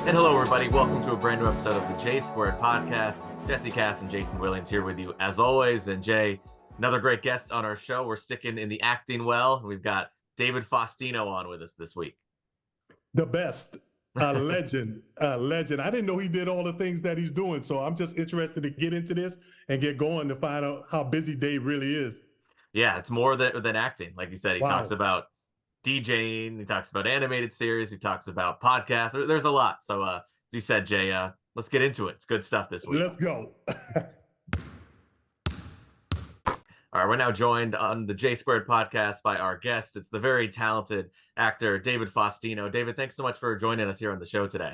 And hello, everybody. Welcome to a brand new episode of the J Squared podcast. Jesse, Kass, and Jayson Williams here with you as always. And Jay, another great guest on our show. We're sticking in the acting well. We've got David Faustino on with us this week. The best, a legend, a legend. I didn't know he did all the things that he's doing. So I'm just interested to get into this and get going to find out how busy Dave really is. Yeah, it's more than acting. Like you said, he Wow. talks about DJing, he talks about animated series, he talks about podcasts. There's a lot. So as you said, Jay, let's get into it. It's good stuff this week. Let's go. All right, we're now joined on the J Squared podcast by our guest. It's the very talented actor, David Faustino. David, thanks so much for joining us here on the show today.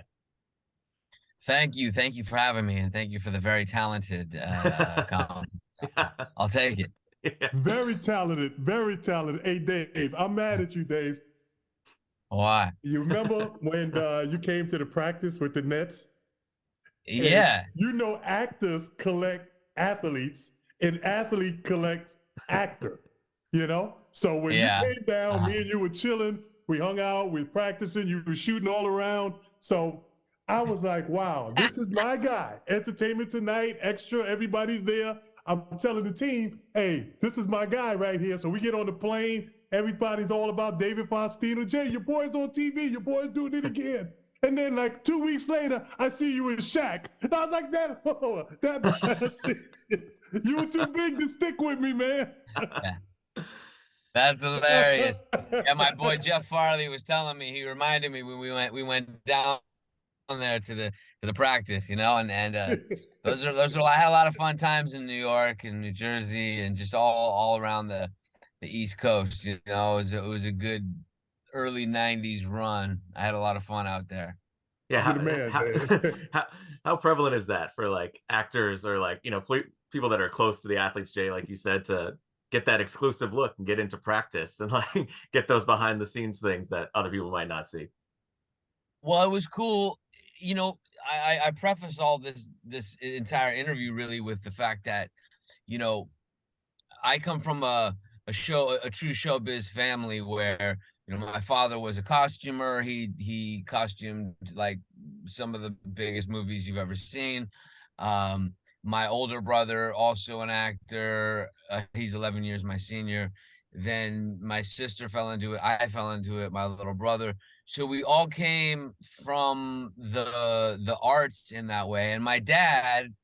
Thank you for having me, and thank you for the very talented comment. I'll take it. Yeah. Very talented, very talented. Hey, Dave, I'm mad at you, Dave. Why? You remember when you came to the practice with the Nets? Yeah. You know, actors collect athletes, and athlete collects actor, you know? So when you came down, me and you were chilling, we hung out, we were practicing, you were shooting all around. So I was like, wow, this is my guy. Entertainment Tonight, extra, everybody's there. I'm telling the team, hey, this is my guy right here. So we get on the plane. Everybody's all about David Faustino. Jay, your boy's on TV. Your boy's doing it again. And then like 2 weeks later, I see you in Shaq. And I was like, you were too big to stick with me, man. That's hilarious. Yeah, my boy Jeff Farley was telling me, he reminded me when we went down there to the practice, you know, and those are I had a lot of fun times in New York and New Jersey and just all around the East Coast, you know. It was a good early 90s run. I had a lot of fun out there. Yeah, how prevalent is that for like actors or like, you know, people that are close to the athletes, Jay, like you said, to get that exclusive look and get into practice and like get those behind the scenes things that other people might not see? Well, it was cool. You know, I preface all this entire interview really with the fact that, you know, I come from a true showbiz family where, you know, my father was a costumer. He costumed like some of the biggest movies you've ever seen. My older brother, also an actor. He's 11 years my senior. Then my sister fell into it. I fell into it. My little brother. So we all came from the arts in that way. And my dad,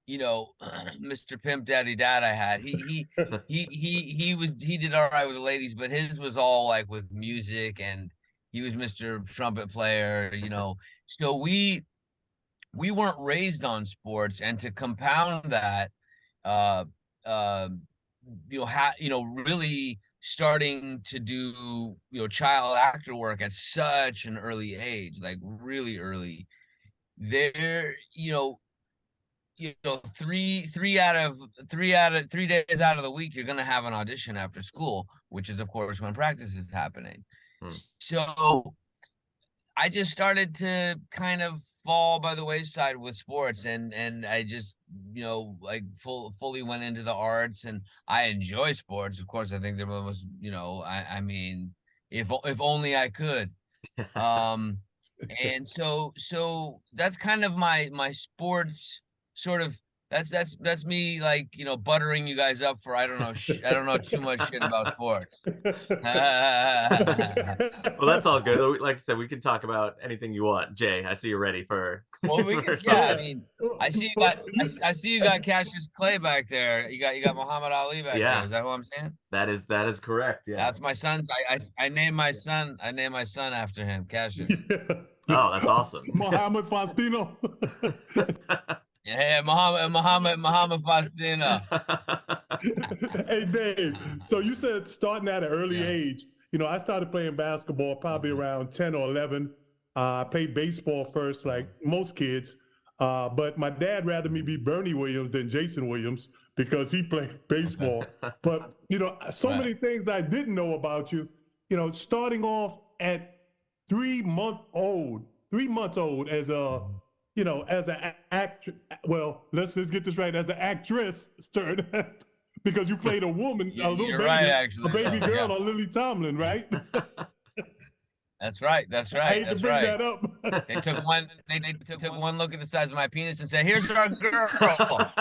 you know, Mr. Pimp Daddy Dad I had, he did all right with the ladies, but his was all like with music, and he was Mr. Trumpet Player, you know. So we weren't raised on sports, and to compound that, really starting to do, you know, child actor work at such an early age, like really early. There, you know, 3 days out of the week, you're gonna have an audition after school, which is of course when practice is happening. So I just started to kind of fall by the wayside with sports, and I just, you know, like fully went into the arts, and I enjoy sports. Of course, I think there was, you know, I mean, if only I could. And so that's kind of my sports sort of, that's me, like, you know, buttering you guys up for I don't know too much shit about sports. Well, that's all good. Like I said, we can talk about anything you want. Jay, I see you're ready for. Well, I mean, I see you got Cassius Clay back there. You got Muhammad Ali back there. Is that what I'm saying? That is correct. Yeah. That's my son's. I named my son after him, Cassius. Oh, that's awesome. Muhammad Faustino. Yeah, Muhammad Faustino. Hey, Dave, so you said starting at an early age. You know, I started playing basketball probably around 10 or 11. I played baseball first, like most kids. But my dad rather me be Bernie Williams than Jayson Williams because he played baseball. But, you know, so many things I didn't know about you. You know, starting off at 3 months old as a, you know, as an actress. Well, let's get this right. As an actress, because you played a woman, a little baby, right, actually. a baby girl on Lily Tomlin, right? That's right. That's I right. hate to That's bring right. that up. They took one. They took one look at the size of my penis and said, "Here's our girl."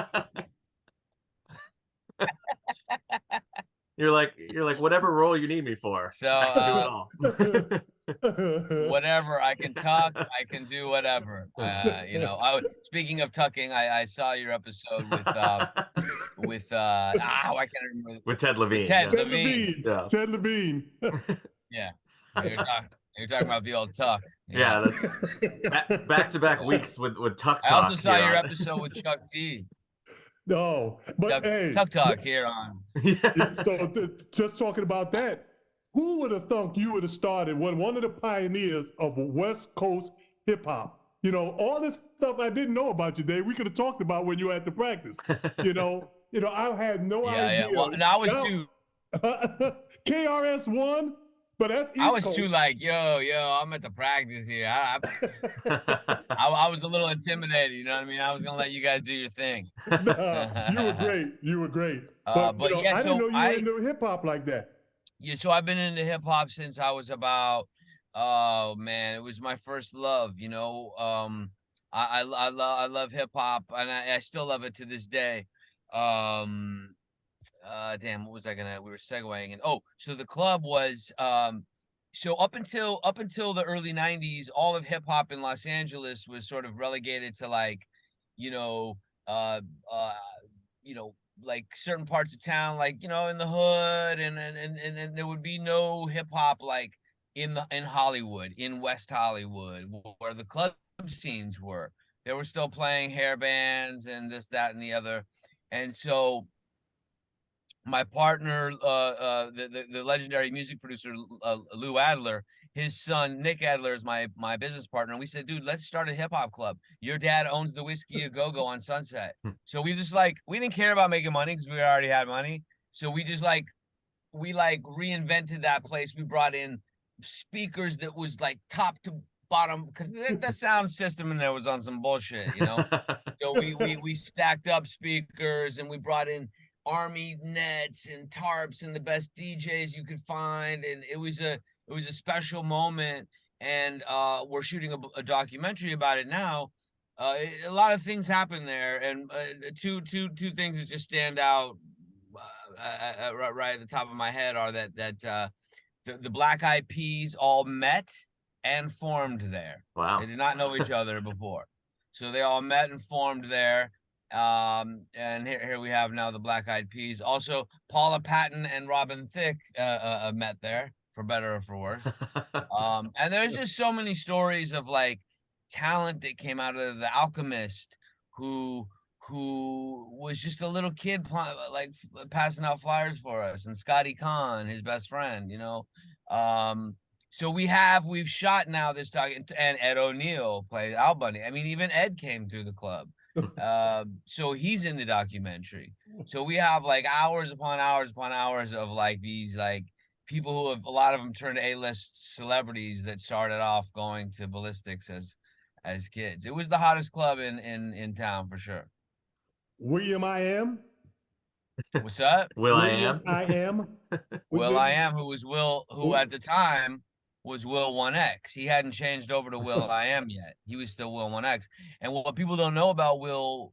You're like whatever role you need me for, So I can do it all. whatever, I can tuck, I can do whatever. You know, speaking of tucking, I saw your episode with I can't remember, With Ted with Levine, Ted yeah. Ted Levine. Levine. Yeah. Ted Levine. Yeah. You're talking about the old tuck. Yeah. Yeah, that's back to back weeks with Tuck I also Talk saw here your on. episode with Chuck D. No, but hey, Tuck Talk here on. Yeah. so just talking about that, who would have thunk you would have started one of the pioneers of West Coast hip hop? You know, all this stuff I didn't know about you, Dave. We could have talked about when you were at the practice. I had no Yeah, idea. yeah. Well, and I was Now, too. KRS One, but that's East I was Coast. too like, yo, I'm at the practice here. I was a little intimidated. You know what I mean? I was gonna let you guys do your thing. Nah, you were great. You were great. But But yeah, I didn't so know you were into hip hop like that. so I've been into hip hop since I was about, oh man, it was my first love. I love hip hop, and I still love it to this day. Um, Damn, what was I gonna? We were segueing, and so the club was so up until the early '90s, all of hip hop in Los Angeles was sort of relegated to like, you know, uh, uh, you know, like certain parts of town, like in the hood, and there would be no hip hop like in Hollywood, in West Hollywood, where the club scenes were. They were still playing hair bands and this, that, and the other, and so my partner, the legendary music producer, Lou Adler, his son Nick Adler is my business partner, and we said, dude, let's start a hip hop club. Your dad owns the Whiskey A Go Go on Sunset, so we just we didn't care about making money because we already had money. So we just reinvented that place. We brought in speakers that was like top to bottom because the sound system in there was on some bullshit, So we stacked up speakers and we brought in army nets and tarps and the best DJs you could find, and it was a special moment. And we're shooting a documentary about it now. A lot of things happen there, and two things that just stand out right at the top of my head are that the Black Eyed Peas all met and formed there. Wow. They did not know each other before, so they all met and formed there. And here we have now the Black Eyed Peas. Also, Paula Patton and Robin Thicke met there, for better or for worse. And there's just so many stories of like talent that came out of The Alchemist, who was just a little kid passing out flyers for us, and Scotty Khan, his best friend, so we've shot now this dog, and Ed O'Neill played Al Bundy. I mean, even Ed came through the club. So he's in the documentary. So we have like hours upon hours upon hours of like these like people who have, a lot of them turned A-list celebrities that started off going to ballistics as kids. It was the hottest club in town for sure. Will.i.am. What's up? Will.i.am. Will.i.am. Will.i.am, who at the time was Will.i.am. He hadn't changed over to Will.i.am yet. He was still Will.i.am. And what people don't know about Will,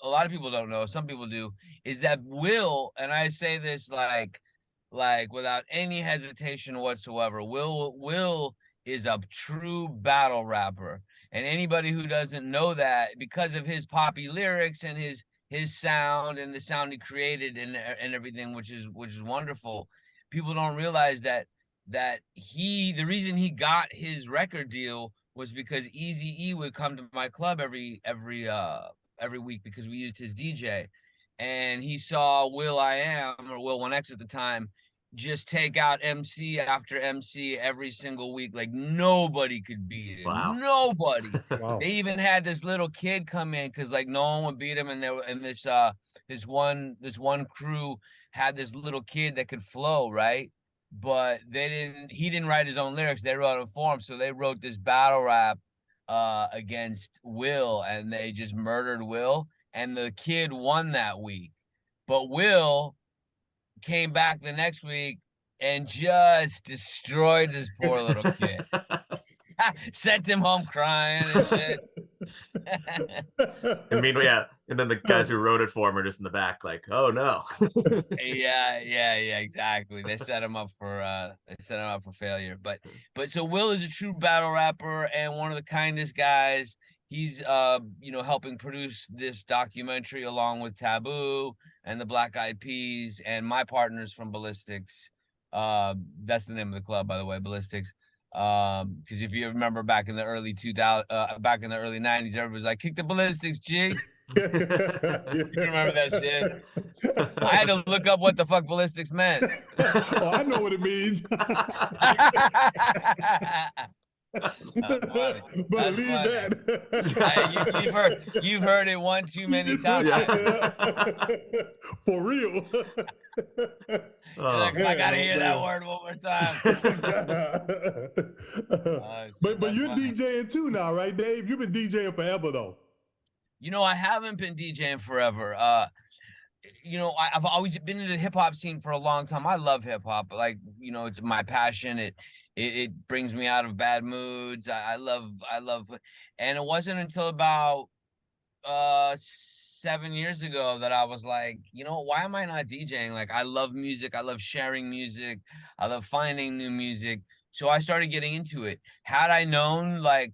a lot of people don't know, some people do, is that Will, and I say this like without any hesitation whatsoever, Will is a true battle rapper. And anybody who doesn't know that, because of his poppy lyrics and his sound and the sound he created and everything, which is wonderful, people don't realize that the reason he got his record deal was because Eazy-E would come to my club every week because we used his DJ, and he saw Will.i.am, or Will.i.am at the time, just take out MC after MC every single week. Like nobody could beat him. Wow. Nobody. Wow. They even had this little kid come in because like no one would beat him, and this one crew had this little kid that could flow, right? But he didn't write his own lyrics. They wrote it for him. So they wrote this battle rap against Will, and they just murdered Will, and the kid won that week. But Will came back the next week and just destroyed this poor little kid. Sent him home crying and shit. And meanwhile, yeah, and then the guys who wrote it for him are just in the back, like, oh no. Yeah, exactly. They set him up for failure. But so Will is a true battle rapper and one of the kindest guys. He's helping produce this documentary along with Taboo and the Black Eyed Peas and my partners from Ballistics. That's the name of the club, by the way, Ballistics. Because if you remember back in the early 2000, back in the early 90s, everybody was like, kick the Ballistics, G. You remember that shit? I had to look up what the fuck ballistics meant. Oh, I know what it means. Believe that. You've heard it one too many times. For real. You're like, I gotta hear that word one more time. But you're funny. DJing too now, right, Dave? You've been DJing forever though. I haven't been DJing forever. I've always been in the hip hop scene for a long time. I love hip hop. Like, it's my passion. It brings me out of bad moods. I love, and it wasn't until about 7 years ago that I was like, why am I not DJing? Like, I love music. I love sharing music. I love finding new music. So I started getting into it. Had I known, like,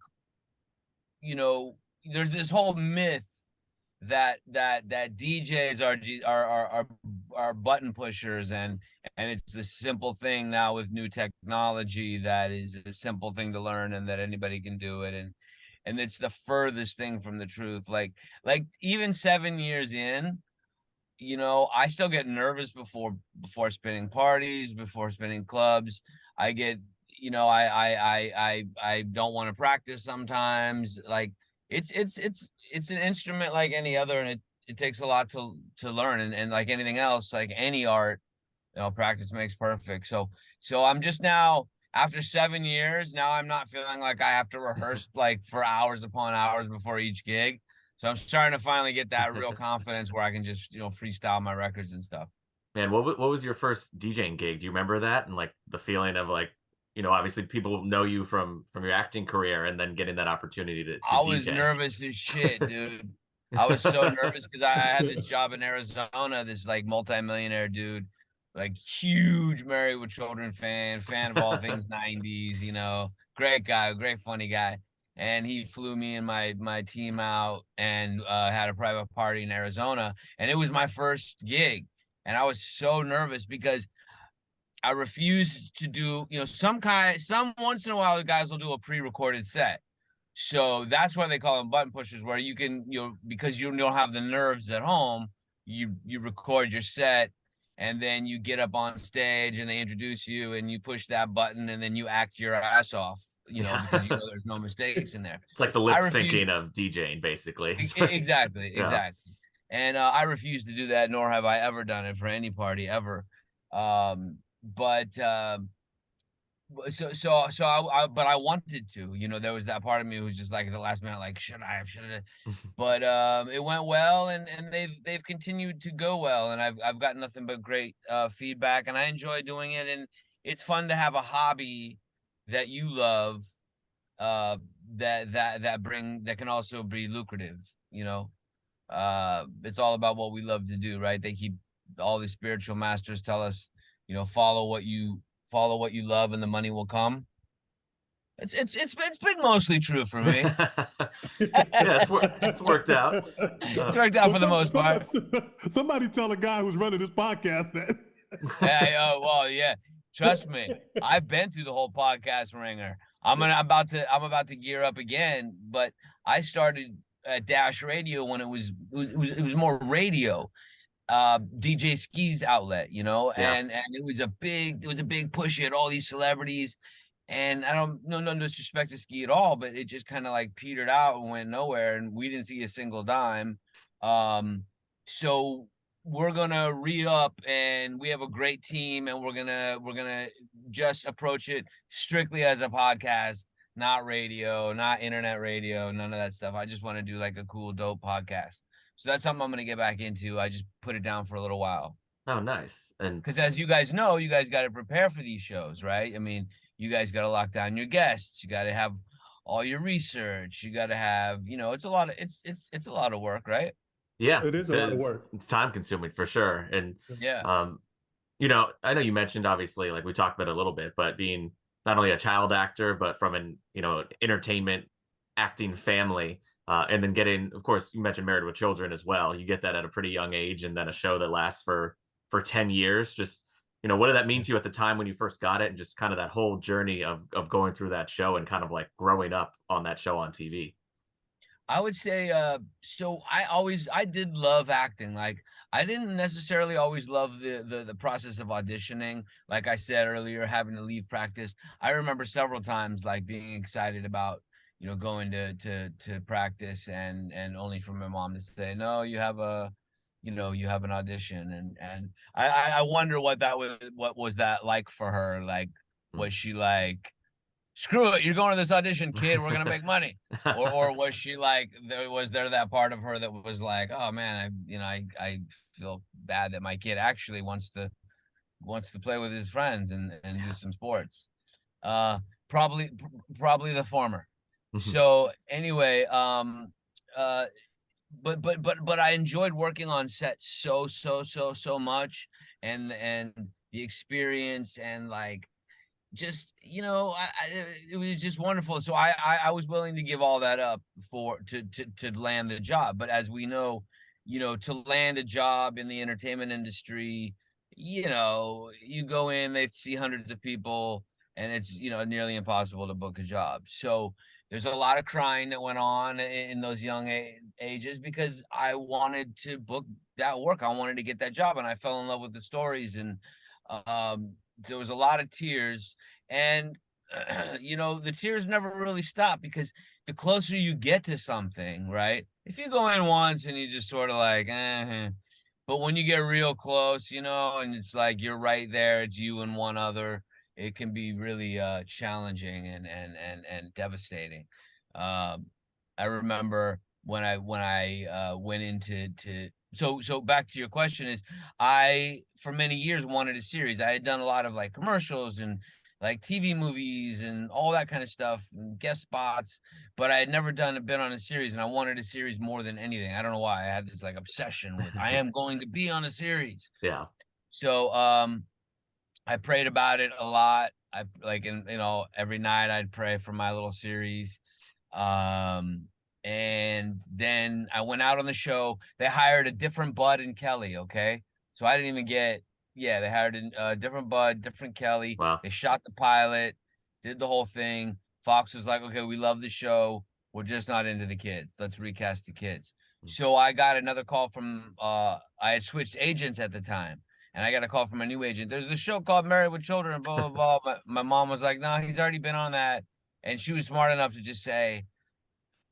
there's this whole myth that DJs are button pushers, and it's a simple thing now with new technology that is a simple thing to learn and that anybody can do it, and it's the furthest thing from the truth. Like even 7 years in, I still get nervous before spinning parties, before spinning clubs. I get, I don't want to practice sometimes. Like it's an instrument like any other, and it takes a lot to learn, and like anything else, like any art, practice makes perfect. So I'm just now, after 7 years, now I'm not feeling like I have to rehearse like for hours upon hours before each gig. So I'm starting to finally get that real confidence where I can just, freestyle my records and stuff. Man, what was your first DJing gig? Do you remember that? And like the feeling of like, obviously people know you from your acting career, and then getting that opportunity to I DJ. was nervous as shit, dude. I was so nervous because I had this job in Arizona, this like multimillionaire dude, like huge Married with Children fan of all things 90s, great guy, great funny guy. And he flew me and my team out and had a private party in Arizona. And it was my first gig. And I was so nervous because I refused to do, some once in a while, the guys will do a pre-recorded set. So that's why they call them button pushers, where you can, because you don't have the nerves at home, you record your set, and then you get up on stage and they introduce you and you push that button and then you act your ass off, because there's no mistakes in there. It's like the lip syncing of DJing, basically. Exactly. And I refuse to do that, nor have I ever done it for any party ever. But I wanted to, there was that part of me who was just like at the last minute, like, should I have, but it went well, and they've continued to go well, and I've gotten nothing but great feedback, and I enjoy doing it, and it's fun to have a hobby that you love, that can also be lucrative. It's all about what we love to do, right? All the spiritual masters tell us, follow what you love and the money will come. It's been mostly true for me. Yeah, it's worked out. It's worked out for the most part. Somebody tell a guy who's running this podcast that. Yeah. Trust me, I've been through the whole podcast ringer. I'm about to gear up again, but I started at Dash Radio when it was more radio. DJ Ski's outlet, Yeah. and it was a big push. You had all these celebrities, and I don't no disrespect to Ski at all, but it just kind of like petered out and went nowhere, and we didn't see a single dime. So we're gonna re-up, and we have a great team, and we're gonna just approach it strictly as a podcast, not radio, not internet radio, none of that stuff. I just want to do like a cool, dope podcast. So that's something I'm going to get back into. I just put it down for a little while. Oh, nice. And Because as you guys know, you guys got to prepare for these shows, right? I mean, you guys got to lock down your guests. You got to have all your research. You got to have, it's a lot of it's a lot of work, right? yeah, It is a lot of work. it's time consuming for sure. And Yeah. um, I know you mentioned obviously, like we talked about it a little bit, but being not only a child actor, but from an entertainment acting family, and then getting, of course, you mentioned Married with Children as well. You get that at a pretty young age, and then a show that lasts for 10 years. Just what did that mean to you at the time when you first got it, and just kind of that whole journey of going through that show and kind of like growing up on that show on TV. I would say, so I did love acting. Like I didn't necessarily always love the process of auditioning. Like I said earlier, having to leave practice. I remember several times like being excited about, going to practice and only for my mom to say, no, you have an audition. And I wonder what was that like for her? Like, Mm. was she like, screw it, you're going to this audition, kid, we're gonna make money? Or was she like, was there that part of her that was like, oh man, I feel bad that my kid actually wants to play with his friends and do Yeah. some sports? uh probably probably the former. So anyway, uh but I enjoyed working on set so much, and the experience, and like, just it was just wonderful. So I was willing to give all that up for to land the job. But as we know, to land a job in the entertainment industry, you go in, they see hundreds of people, and it's nearly impossible to book a job. So there's a lot of crying that went on in those young ages, because I wanted to book that work. I wanted to get that job, and I fell in love with the stories. And there was a lot of tears. And the tears never really stop, because the closer you get to something, right? If you go in once and you just sort of like, but when you get real close, and it's like you're right there, it's you and one other, it can be really challenging and devastating. um I remember when I went into to so back to your question is, I for many years wanted a series. I had done a lot of like commercials and like TV movies and all that kind of stuff, and guest spots, but I had never been on a series, and I wanted a series more than anything. I don't know why. I had this like obsession with, I am going to be on a series. Yeah. So I prayed about it a lot. I like, and every night I'd pray for my little series. Um, and then I went out on the show. They hired a different Bud and Kelly. Okay. So I didn't even get, yeah, they hired a different Bud, different Kelly. Wow. They shot the pilot, did the whole thing. Fox was like, okay, we love the show. We're just not into the kids. Let's recast the kids. So I got another call from, I had switched agents at the time. And I got a call from a new agent. There's a show called Married with Children, blah, blah, blah. My mom was like, no, he's already been on that. And she was smart enough to just say,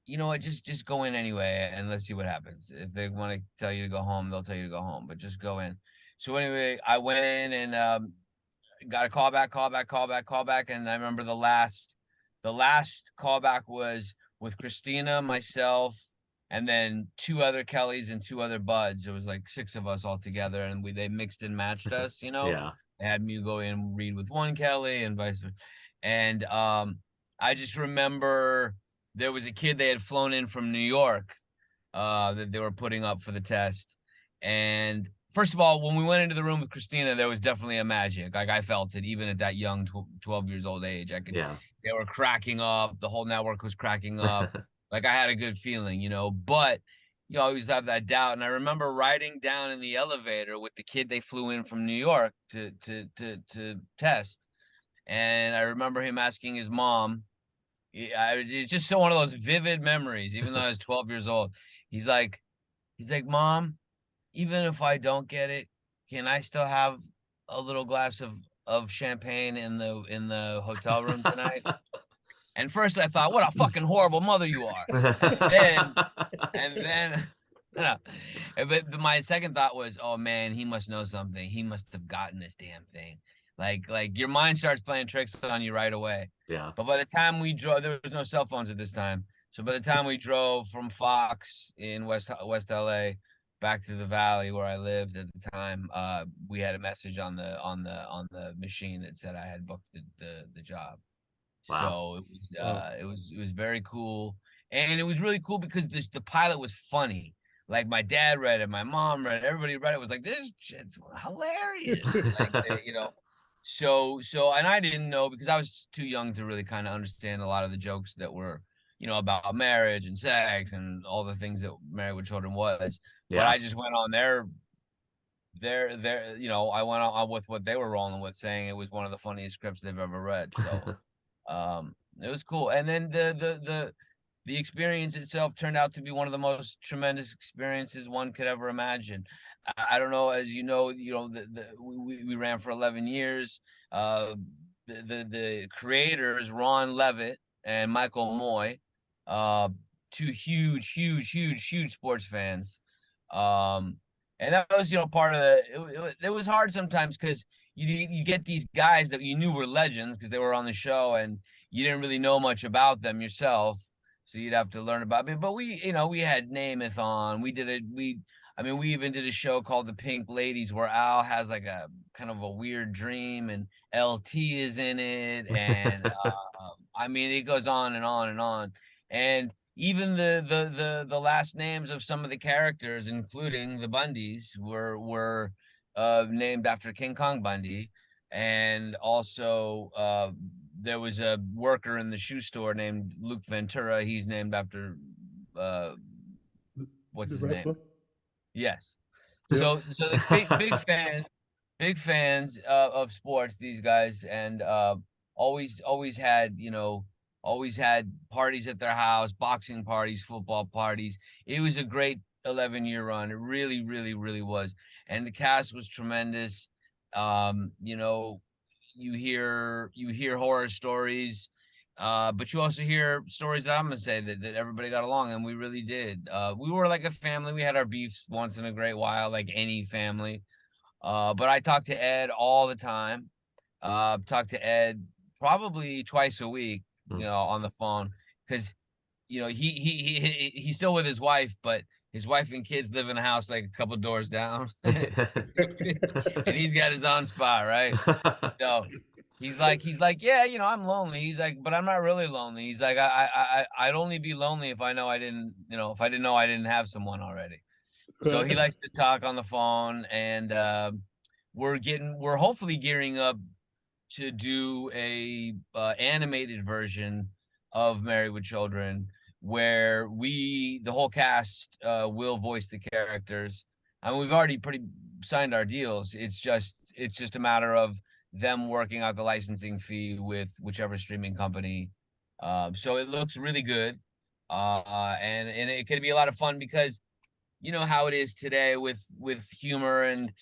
you know what, just go in anyway, and let's see what happens. If they want to tell you to go home, they'll tell you to go home, but just go in. So anyway, I went in and got a call back, call back, call back, call back. And I remember the last callback was with Christina, myself, and then two other Kellys and two other Buds. It was like six of us all together, and they mixed and matched us. Yeah. They had me go in and read with one Kelly and vice versa. And I just remember there was a kid they had flown in from New York that they were putting up for the test. And first of all, when we went into the room with Christina, there was definitely a magic. Like I felt it even at that young 12 years old age. Yeah. They were cracking up. The whole network was cracking up. Like I had a good feeling, but you always have that doubt. And I remember riding down in the elevator with the kid they flew in from New York to test. And I remember him asking his mom, it's just so one of those vivid memories, even though I was 12 years old. He's like, Mom, even if I don't get it, can I still have a little glass of champagne in the hotel room tonight? And first I thought, what a fucking horrible mother you are. And then but my second thought was, oh man, he must know something. He must have gotten this damn thing. Like your mind starts playing tricks on you right away. Yeah. But by the time we drove, there was no cell phones at this time. So by the time we drove from Fox in West LA back to the valley where I lived at the time, we had a message on the machine that said I had booked the job. Wow. So it was very cool, and it was really cool because the pilot was funny. Like my dad read it, my mom read it, everybody read it. Was like, this shit's hilarious. Like and I didn't know because I was too young to really kind of understand a lot of the jokes that were about marriage and sex and all the things that Married with Children was. But Yeah. I just went on I went on with what they were rolling with, saying it was one of the funniest scripts they've ever read. So it was cool. And then the experience itself turned out to be one of the most tremendous experiences one could ever imagine. I don't know, as we ran for 11 years. The creators, Ron Levitt and Michael Moy, two huge sports fans. And that was, part of it was hard sometimes because you get these guys that you knew were legends because they were on the show and you didn't really know much about them yourself, so you'd have to learn about it. But we had Namath on. We even did a show called The Pink Ladies where Al has like a kind of a weird dream and LT is in it, and it goes on and on and on. And even the last names of some of the characters, including the Bundys, were named after King Kong Bundy. And also there was a worker in the shoe store named Luke Ventura. He's named after what's The his wrestler? name? Yes. Yeah. So the big fans of sports, these guys, and always had parties at their house, boxing parties, football parties. It was a great 11-year run. It really, really, really was. And the cast was tremendous. You hear horror stories, but you also hear stories that I'm gonna say that everybody got along, and we really did. We were like a family. We had our beefs once in a great while, like any family. But I talked to Ed all the time. Talk to Ed probably twice a week, on the phone, because he's still with his wife, but his wife and kids live in a house like a couple doors down, and he's got his own spot, right? So he's like, yeah, I'm lonely. He's like, but I'm not really lonely. He's like, I'd only be lonely if I know I didn't, if I didn't know I didn't have someone already. So he likes to talk on the phone, and we're hopefully gearing up to do a animated version of Married with Children where the whole cast will voice the characters. I mean, we've already pretty signed our deals. It's just a matter of them working out the licensing fee with whichever streaming company. So it looks really good. And it could be a lot of fun because you know how it is today with humor, and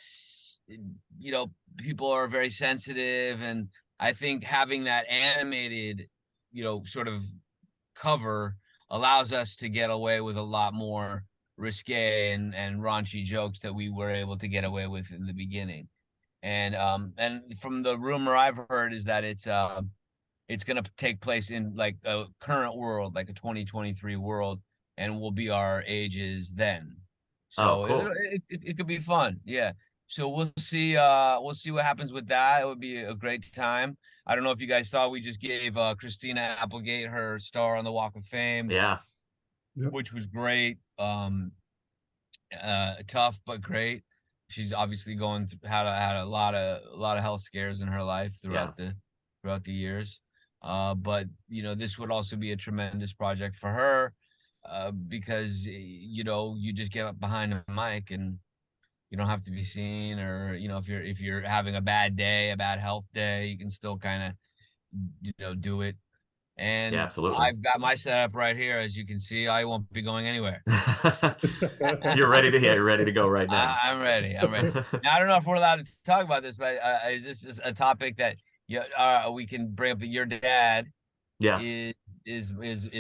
people are very sensitive, and I think having that animated sort of cover allows us to get away with a lot more risque and raunchy jokes that we were able to get away with in the beginning. And from the rumor I've heard is that it's going to take place in like a current world, like a 2023 world, and will be our ages then. Oh, So cool. it could be fun. Yeah. So we'll see. We'll see what happens with that. It would be a great time. I don't know if you guys saw, we just gave Christina Applegate her star on the Walk of Fame, Yeah. Yep. which was great. Tough but great. She's obviously had a lot of health scares in her life throughout the years. But this would also be a tremendous project for her, because you just get up behind a mic and you don't have to be seen, or if you're having a bad day, a bad health day, you can still kind of do it. Yeah, And absolutely. I've got my setup right here, as you can see. I won't be going anywhere. You're ready to go right now. I'm ready. Now I don't know if we're allowed to talk about this, but is this a topic that we can bring up? That your dad Yeah. is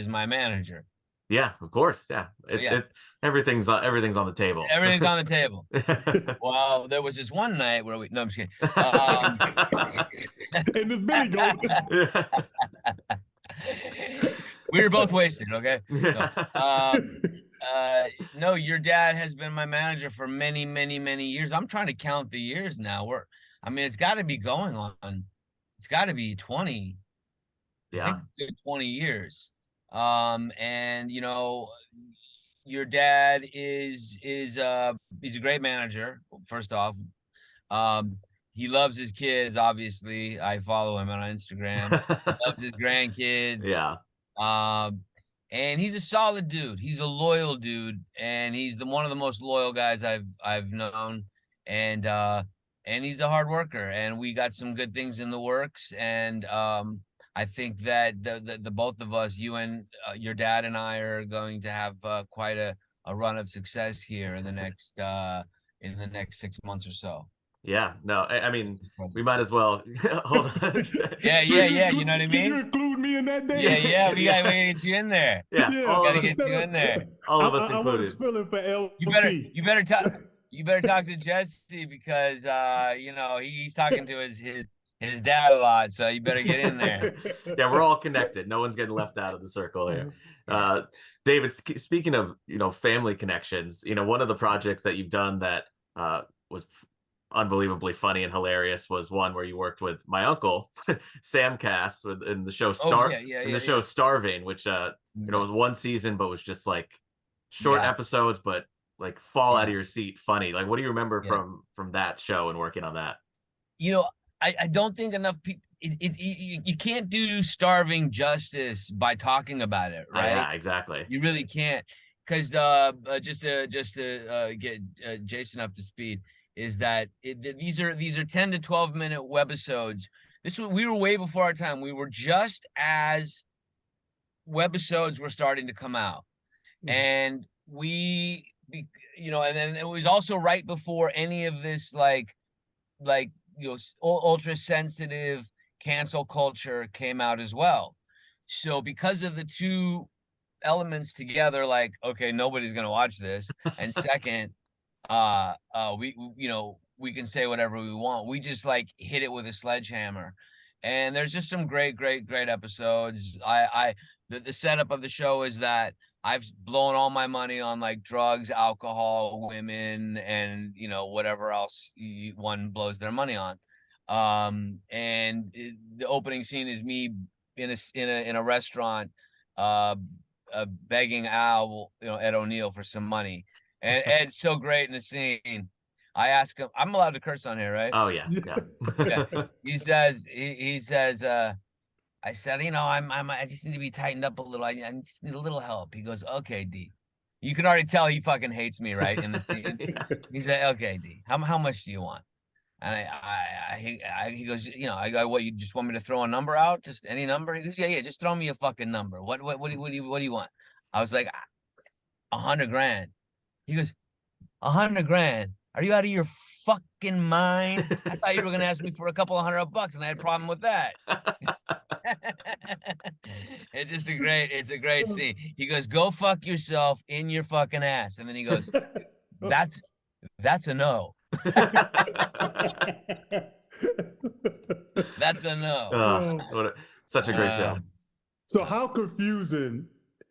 my manager. Yeah, of course. Yeah. Everything's on the table. Everything's on the table. Well, there was this one night where no, I'm just kidding. And this Billy goat. We were both wasted, okay? No, your dad has been my manager for many, many, many years. I'm trying to count the years now. I mean, it's got to be going on. It's got to be 20. I think a good 20 years. And you know, your dad is he's a great manager, first off. Um, he loves his kids, obviously. I follow him on Instagram. He loves his grandkids. Yeah. And he's a solid dude. He's a loyal dude, and he's one of the most loyal guys I've known. And he's a hard worker, and we got some good things in the works. And I think that the both of us, you and your dad and I, are going to have quite a run of success here in the next 6 months or so. Yeah, no, I mean, we might as well hold on. Yeah. You know what I mean? Can you include me in that day? Yeah. We gotta get you in there. Yeah, all of us, get you in there. All of us I included. was feeling for LT. You better talk to Jesse, because you know, he's talking to his dad a lot, so you better get in there. Yeah, we're all connected. No one's getting left out of the circle here. David, speaking of, you know, family connections, you know, one of the projects that you've done that was unbelievably funny and hilarious was one where you worked with my uncle Sam Kass in the show show Starving, which you know, was one season but was just like short episodes, but like fall out of your seat funny. Like, what do you remember from that show and working on that? You know, I don't think enough people, you can't do Starving justice by talking about it, right? Yeah, exactly. You really can't, because just to get Jayson up to speed, is that these are 10 to 12 minute webisodes. We were way before our time. We were just as webisodes were starting to come out, and we, you know, and then it was also right before any of this like you know, ultra sensitive cancel culture came out as well. So because of the two elements together, like, okay, nobody's gonna watch this, and second, we you know, we can say whatever we want. We just like hit it with a sledgehammer, and there's just some great episodes. The setup of the show is that I've blown all my money on like drugs, alcohol, women, and you know, whatever else one blows their money on. The opening scene is me in a restaurant, begging Al, you know, Ed O'Neill, for some money. And Ed's so great in the scene. I ask him, I'm allowed to curse on here, right? Oh yeah. He says, I said, you know, I just need to be tightened up a little. I just need a little help. He goes, okay, D. You can already tell he fucking hates me, right? In the scene. He said, okay, D, how much do you want? And he goes, you know, I go, what, you just want me to throw a number out? Just any number? He goes, yeah, just throw me a fucking number. What do you want? I was like, 100 grand. He goes, 100 grand? Are you out of your fucking mind? I thought you were gonna ask me for a couple of $100, and I had a problem with that. It's a great scene. He goes, go fuck yourself in your fucking ass. And then he goes, that's a no. That's a no. Such a great show. So how confusing,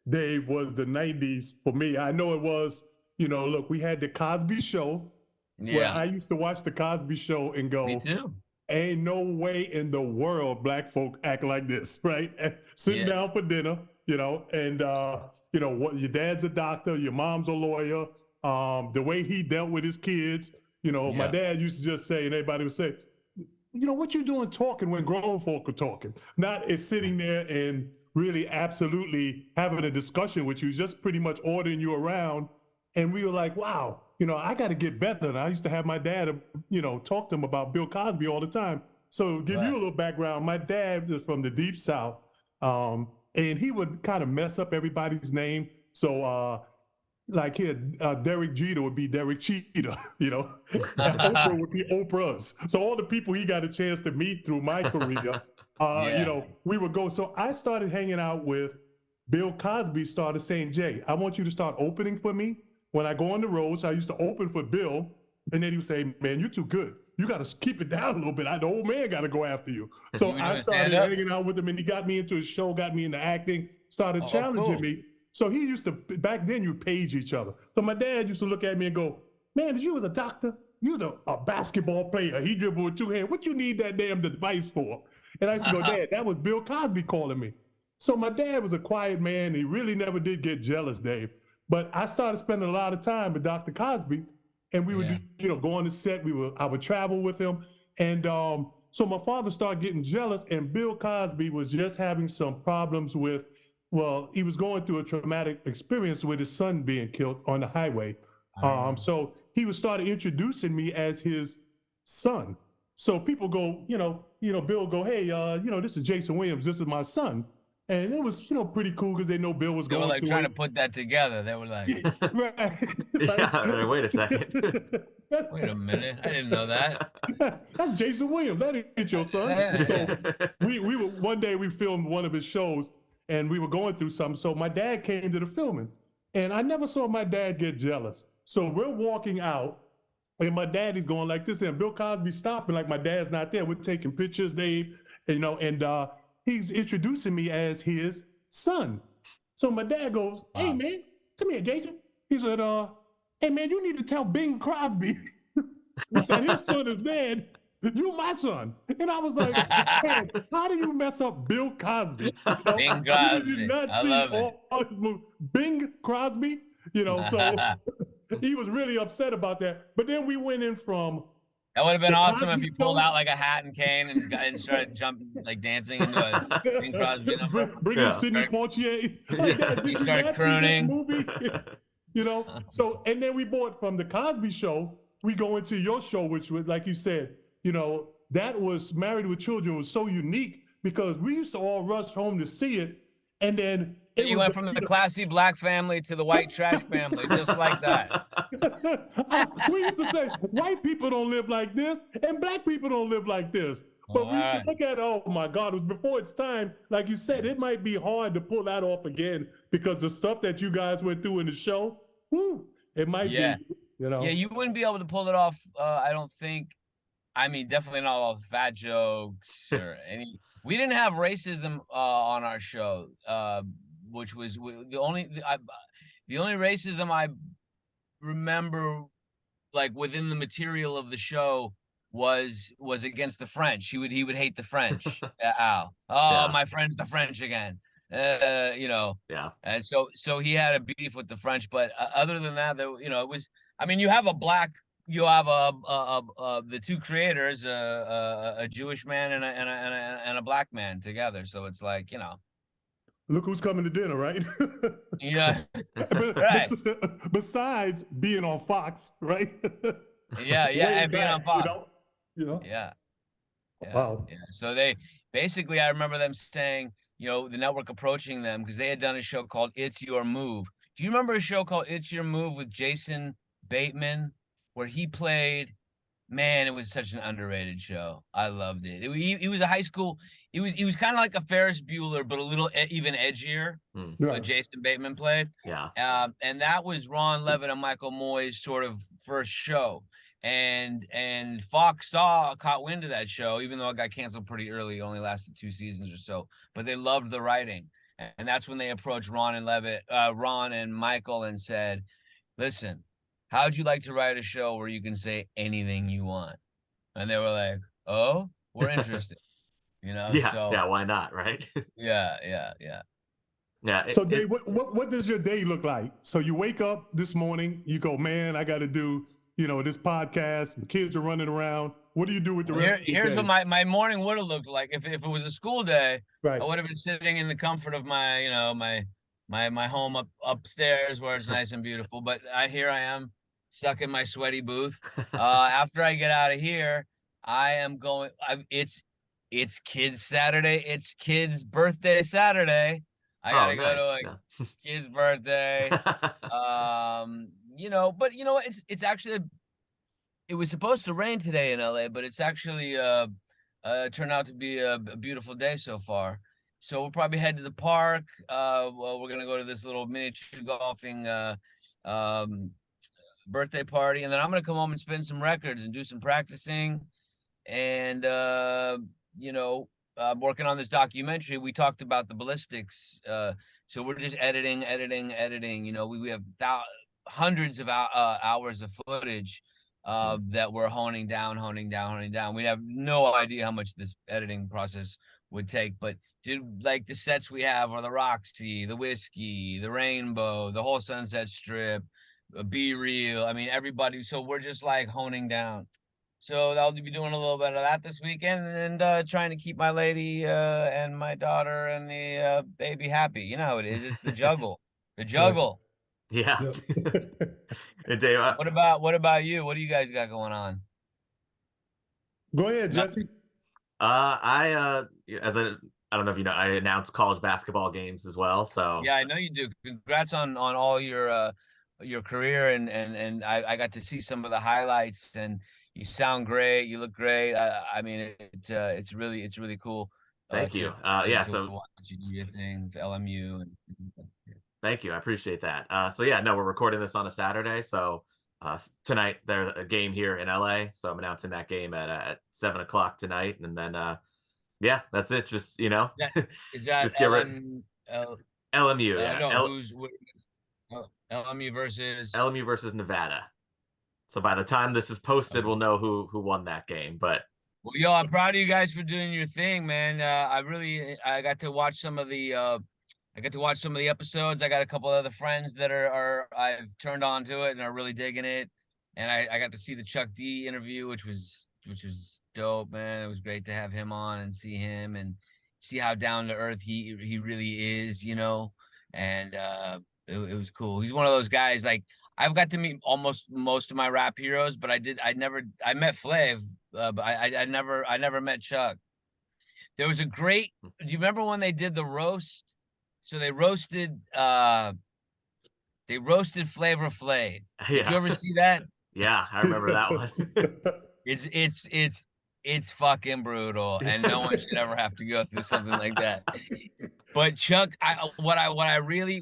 Dave, was the 90s for me? I know it was, you know, look, we had the Cosby Show, where I used to watch the Cosby Show and go, me too. Ain't no way in the world black folk act like this, right? And sitting down for dinner, you know, and you know, what, your dad's a doctor, your mom's a lawyer. The way he dealt with his kids, you know, my dad used to just say, and everybody would say, you know, what you doing talking when grown folk are talking? Not as sitting there and really absolutely having a discussion with you, just pretty much ordering you around. And we were like, wow, you know, I got to get better. And I used to have my dad, you know, talk to him about Bill Cosby all the time. So give you a little background. My dad is from the Deep South, and he would kind of mess up everybody's name. So like here, Derek Jeter would be Derek Cheetah, you know, and Oprah would be Oprah's. So all the people he got a chance to meet through my career, you know, we would go. So I started hanging out with Bill Cosby, started saying, Jay, I want you to start opening for me. When I go on the road, so I used to open for Bill, and then he would say, man, you're too good. You got to keep it down a little bit. The old man got to go after you. So I started hanging out with him, and he got me into his show, got me into acting, started challenging me. So he used to, back then you page each other. So my dad used to look at me and go, man, you was a doctor? You was a basketball player. He dribbled with two hands. What you need that damn device for? And I used to go, Dad, that was Bill Cosby calling me. So my dad was a quiet man. He really never did get jealous, Dave. But I started spending a lot of time with Dr. Cosby, and we would, go on the set. I would travel with him. And so my father started getting jealous, and Bill Cosby was just having some problems with, well, he was going through a traumatic experience with his son being killed on the highway. So he was started introducing me as his son. So people go, Bill go, hey, this is Jayson Williams. This is my son. And it was, pretty cool because they know Bill was going through trying to put that together. They were like, yeah, wait a second. Wait a minute. I didn't know that. That's Jayson Williams. That ain't your son. So we were, one day we filmed one of his shows and we were going through something. So my dad came to the filming and I never saw my dad get jealous. So we're walking out and my daddy's going like this and Bill Cosby stopping like my dad's not there. We're taking pictures, Dave, and he's introducing me as his son. So my dad goes, hey man, come here, Jayson. He said, hey man, you need to tell Bing Crosby that his son is dead. You my son. And I was like, man, how do you mess up Bill Cosby? Bing Crosby. You did not see all his movies. Bing Crosby, so he was really upset about that. But then we went in from that would have been awesome if you pulled out like a hat and cane and started jumping, like dancing into a Bing Crosby number. Bringing Sidney Poitier. You started crooning. Movie? So, and then we bought from the Cosby Show, we go into your show, which was, like you said, that was Married with Children was so unique because we used to all rush home to see it. And then you went from the classy black family to the white trash family, just like that. We used to say, white people don't live like this, and black people don't live like this. But we used to look at, oh my God, it was before its time. Like you said, it might be hard to pull that off again because the stuff that you guys went through in the show, it might be, Yeah, you wouldn't be able to pull it off, I don't think. I mean, definitely not all fat jokes or any. We didn't have racism on our show, which was the only racism I remember, like within the material of the show, was against the French. He would hate the French. Al, my friend's the French again. Yeah. And so he had a beef with the French, but other than that, it was. I mean, you have the two creators, a Jewish man and a black man together. So it's like, look who's coming to dinner, right? Yeah. Right. Besides being on Fox, right? Yeah, and being on Fox. Yeah. Wow. Yeah. So they basically, I remember them saying, the network approaching them because they had done a show called It's Your Move. Do you remember a show called It's Your Move with Jason Bateman, where he played? Man, it was such an underrated show. I loved it. He was a high school. He was kind of like a Ferris Bueller, but a little even edgier. What Jason Bateman played. Yeah. And that was Ron Levitt and Michael Moy's sort of first show. And Fox caught wind of that show, even though it got canceled pretty early. It only lasted 2 seasons or so. But they loved the writing, and that's when they approached Ron and Michael, and said, "Listen, how'd you like to write a show where you can say anything you want?" And they were like, "Oh, we're interested." Yeah, why not, right? Yeah. So Dave, what does your day look like? So you wake up this morning, you go, man, I got to do, this podcast, and kids are running around. What do you do with the rest of your Here's day? what my morning would have looked like. If it was a school day, right. I would have been sitting in the comfort of my my home upstairs where it's nice and beautiful. But here I am stuck in my sweaty booth. After I get out of here, I am going. It's kids Saturday. It's kids birthday Saturday. I gotta go to a kid's birthday. But it's actually it was supposed to rain today in LA, but it's actually turned out to be a beautiful day so far. So we'll probably head to the park. Well, we're gonna go to this little miniature golfing birthday party, and then I'm gonna come home and spin some records and do some practicing. And I'm working on this documentary. We talked about the ballistics So we're just editing. You know, we have hundreds of hours of footage that we're honing down. We have no idea how much this editing process would take, but dude, like the sets we have are the Roxy, the Whiskey, the Rainbow, the whole Sunset Strip, Be Real. I mean, everybody. So we're just like honing down. So I'll be doing a little bit of that this weekend, and trying to keep my lady and my daughter and the baby happy. You know how it is. It's the juggle, the Right. juggle. Yeah. Yep. And Dave, What about you? What do you guys got going on? Go ahead, No, Jesse. as a I don't know if you know, I announced college basketball games as well. So yeah, I know you do. Congrats on all your career, and I got to see some of the highlights, and you sound great. You look great. I mean, it's really cool thank you. Yeah, to so watch you do your things, LMU, and thank you. I appreciate that. So yeah, no, we're recording this on a Saturday. So tonight there's a game here in LA. So I'm announcing that game at 7 o'clock tonight. And then yeah, that's it. Just, that is that just get rid LMU, yeah. no, LMU versus. LMU versus Nevada. So by the time this is posted, we'll know who won that game. But Well, yo, I'm proud of you guys for doing your thing, man. I got to watch some of the episodes. I got a couple of other friends that are I've turned on to it and are really digging it. And I got to see the Chuck D interview, which was dope, man. It was great to have him on and see him and see how down to earth he really is, you know. And it was cool. He's one of those guys like I've got to meet almost most of my rap heroes, but I met Flav, but I never met Chuck. There was a great. Do you remember when they did the roast? So they roasted Flavor Flav. Did you yeah, ever see that? yeah, I remember that one. It's fucking brutal, and no one should ever have to go through something like that. But Chuck, what I really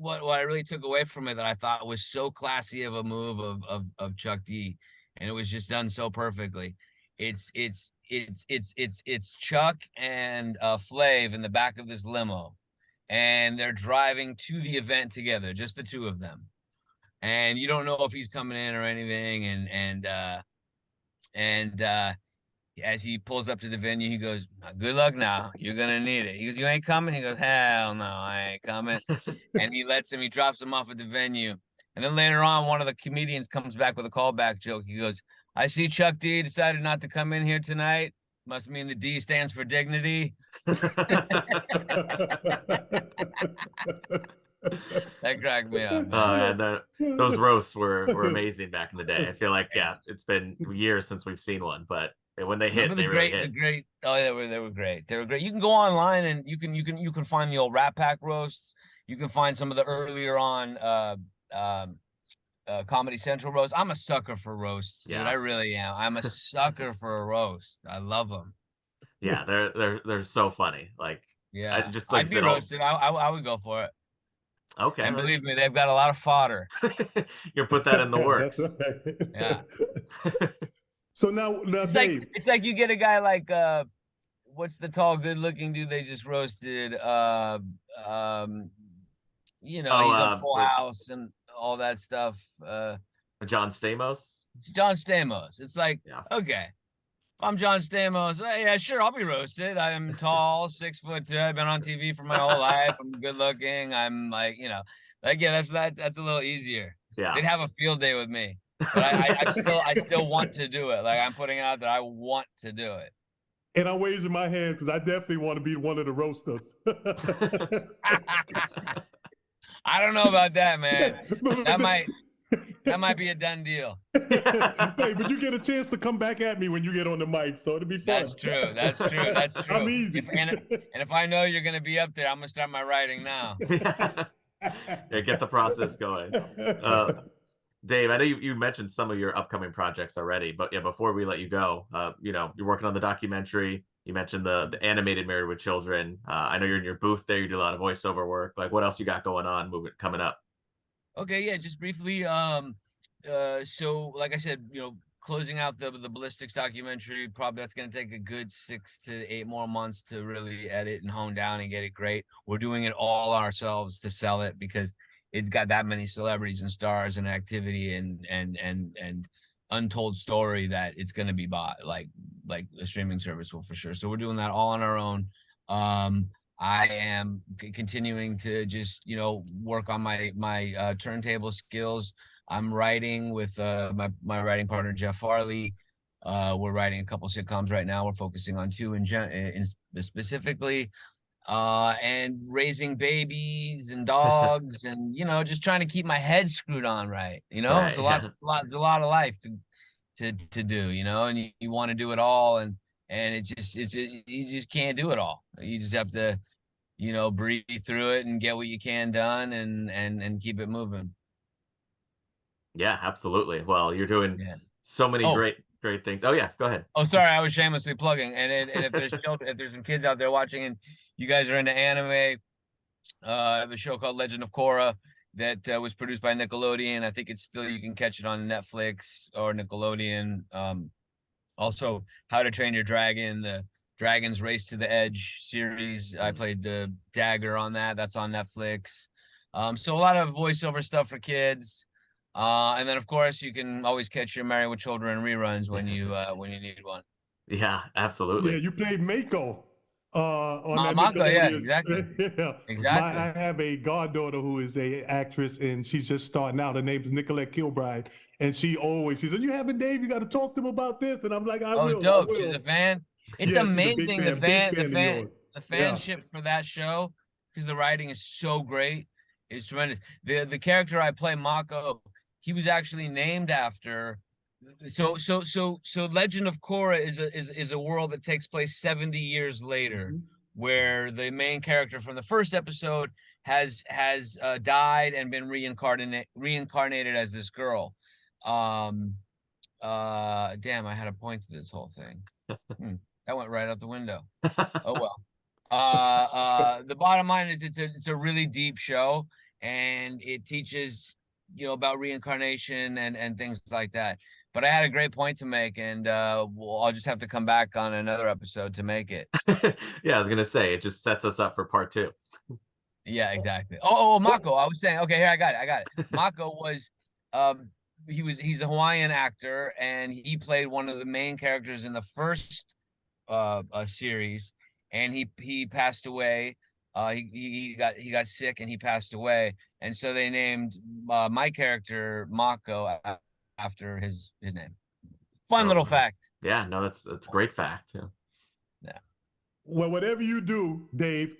took away from it that I thought was so classy of a move of Chuck D, and it was just done so perfectly. It's Chuck and Flav in the back of this limo, and they're driving to the event together, just the two of them. And you don't know if he's coming in or anything, and as he pulls up to the venue, he goes, "Good luck now. You're gonna need it." He goes, "You ain't coming?" He goes, "Hell no, I ain't coming." And he drops him off at the venue. And then later on, one of the comedians comes back with a callback joke. He goes, "I see Chuck D decided not to come in here tonight. Must mean the D stands for dignity." That cracked me up, man. Those roasts were amazing back in the day. I feel like, yeah, it's been years since we've seen one, but when they hit, Remember they really hit. the great. Oh, they were great. They were great. You can go online and you can find the old Rat Pack roasts. You can find some of the earlier on Comedy Central roasts. I'm a sucker for roasts, dude. Yeah. I really am. I'm a sucker for a roast. I love them. Yeah, they're so funny. Like, I Yeah, just like I'd be said, roasted. I would go for it. okay, And believe me, they've got a lot of fodder. you put that in the That's works. right. Yeah. So now, Dave. It's like you get a guy like what's the tall, good looking dude they just roasted? Um, he's on Full House and all that stuff. John Stamos. John Stamos. It's like, Yeah. okay, if I'm John Stamos, yeah, sure, I'll be roasted. I'm tall, 6'2". I've been on TV for my whole life. I'm good looking. I'm like, yeah, that's a little easier. Yeah. They'd have a field day with me. But I still want to do it. Like I'm putting out that I want to do it. And I'm raising my hand because I definitely want to be one of the roasters. I don't know about that, man. That might be a done deal. Hey, but you get a chance to come back at me when you get on the mic, so it'll be fun. That's true. That's true. I'm easy. And if I know you're gonna be up there, I'm gonna start my writing now. Yeah, get the process going. Dave, I know you mentioned some of your upcoming projects already, but yeah, before we let you go, you're working on the documentary. You mentioned the animated Married with Children. I know you're in your booth there. You do a lot of voiceover work. Like, what else you got going on, coming up? Okay, yeah, just briefly. So like I said, closing out the ballistics documentary. Probably that's going to take a good 6 to 8 more months to really edit and hone down and get it great. We're doing it all ourselves to sell it because it's got that many celebrities and stars and activity and untold story that it's going to be bought like a streaming service will for sure. So we're doing that all on our own. I am continuing to just, work on my turntable skills. I'm writing with my writing partner, Jeff Farley. We're writing a couple sitcoms right now. We're focusing on 2 in specifically, and raising babies and dogs and, just trying to keep my head screwed on right. It's Right. a Yeah. there's a lot of life to do, and you want to do it all. And you just can't do it all. You just have to, breathe through it and get what you can done and keep it moving. Yeah, absolutely. Well, you're doing Yeah. so many Oh, great things. Oh yeah, go ahead. oh, sorry, I was shamelessly plugging. And if there's children, if there's some kids out there watching and you guys are into anime, I have a show called Legend of Korra that was produced by Nickelodeon. I think you can catch it on Netflix or Nickelodeon. Also, How to Train Your Dragon, the Dragon's Race to the Edge series. I played the Dagger on that. That's on Netflix. So a lot of voiceover stuff for kids. And then of course you can always catch your Married with Children reruns when you need one. Yeah, Yeah, absolutely. you played Mako on that Mako, yeah, Nickelodeon. exactly. Yeah. Exactly. I have a goddaughter who is a actress, and she's just starting out. Her name is Nicolette Kilbride, and she says, "You having Dave? You got to talk to him about this." And I'm like, "I Oh, will, I dope. She's will." a fan. It's Yeah, she's a amazing big fan of yours. the Yeah. fanship for that show because the writing is so great. It's tremendous. The character I play, Mako, he was actually named after. So Legend of Korra is a world that takes place 70 years later, where the main character from the first episode has died and been reincarnated as this girl. Damn, I had a point to this whole thing. That went right out the window. Oh well. The bottom line is it's a really deep show, and it teaches about reincarnation and things like that. But I had a great point to make, and I'll just have to come back on another episode to make it. Yeah, I was gonna say it just sets us up for part 2. Yeah, exactly. Oh, Mako. I was saying, okay, here I got it. Mako was he's a Hawaiian actor, and he played one of the main characters in the first series, and he passed away. He got sick and he passed away, and so they named my character Mako after his name. Fun little fact. Yeah, no, that's a great fact. Yeah. Yeah. Well, whatever you do, Dave,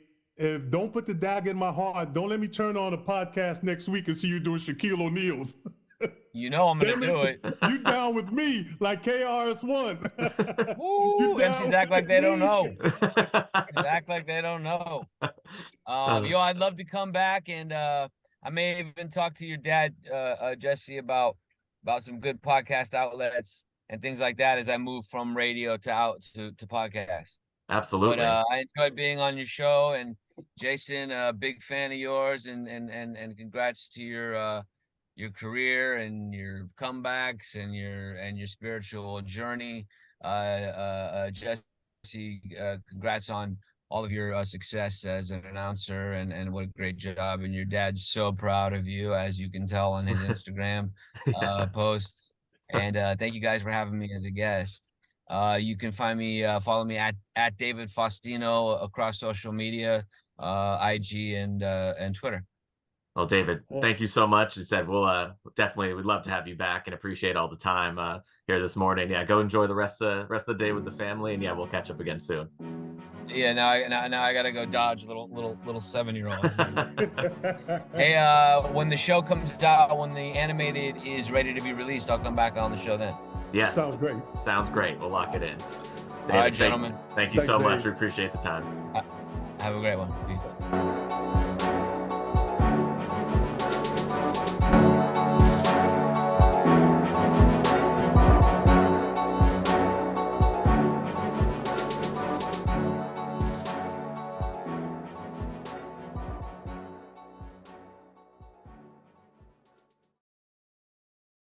don't put the dagger in my heart. Don't let me turn on a podcast next week and see you doing Shaquille O'Neal's. I'm gonna do it. You down with me like KRS-One. Woo! MCs act like they don't know. Act like they don't know. I'd love to come back, and I may even talk to your dad, Jesse, about some good podcast outlets and things like that as I move from radio to podcast. Absolutely. But I enjoyed being on your show, and Jayson, a big fan of yours, and congrats to your career and your comebacks and your spiritual journey. Jesse, congrats on all of your success as an announcer, and what a great job. And your dad's so proud of you, as you can tell on his Instagram posts. And thank you guys for having me as a guest. You can follow me at David Faustino across social media, IG and Twitter. Well, David, thank you so much. As I said, we'll we'd love to have you back and appreciate all the time here this morning. Yeah, go enjoy the rest of the day with the family, and yeah, we'll catch up again soon. Yeah, now I gotta go dodge little 7-year-olds. Hey, when the show comes out, when the animated is ready to be released, I'll come back on the show then. Yes, sounds great. Sounds great. We'll lock it in. David, all right, gentlemen. Thank you so much. We appreciate the time. Have a great one. Peace.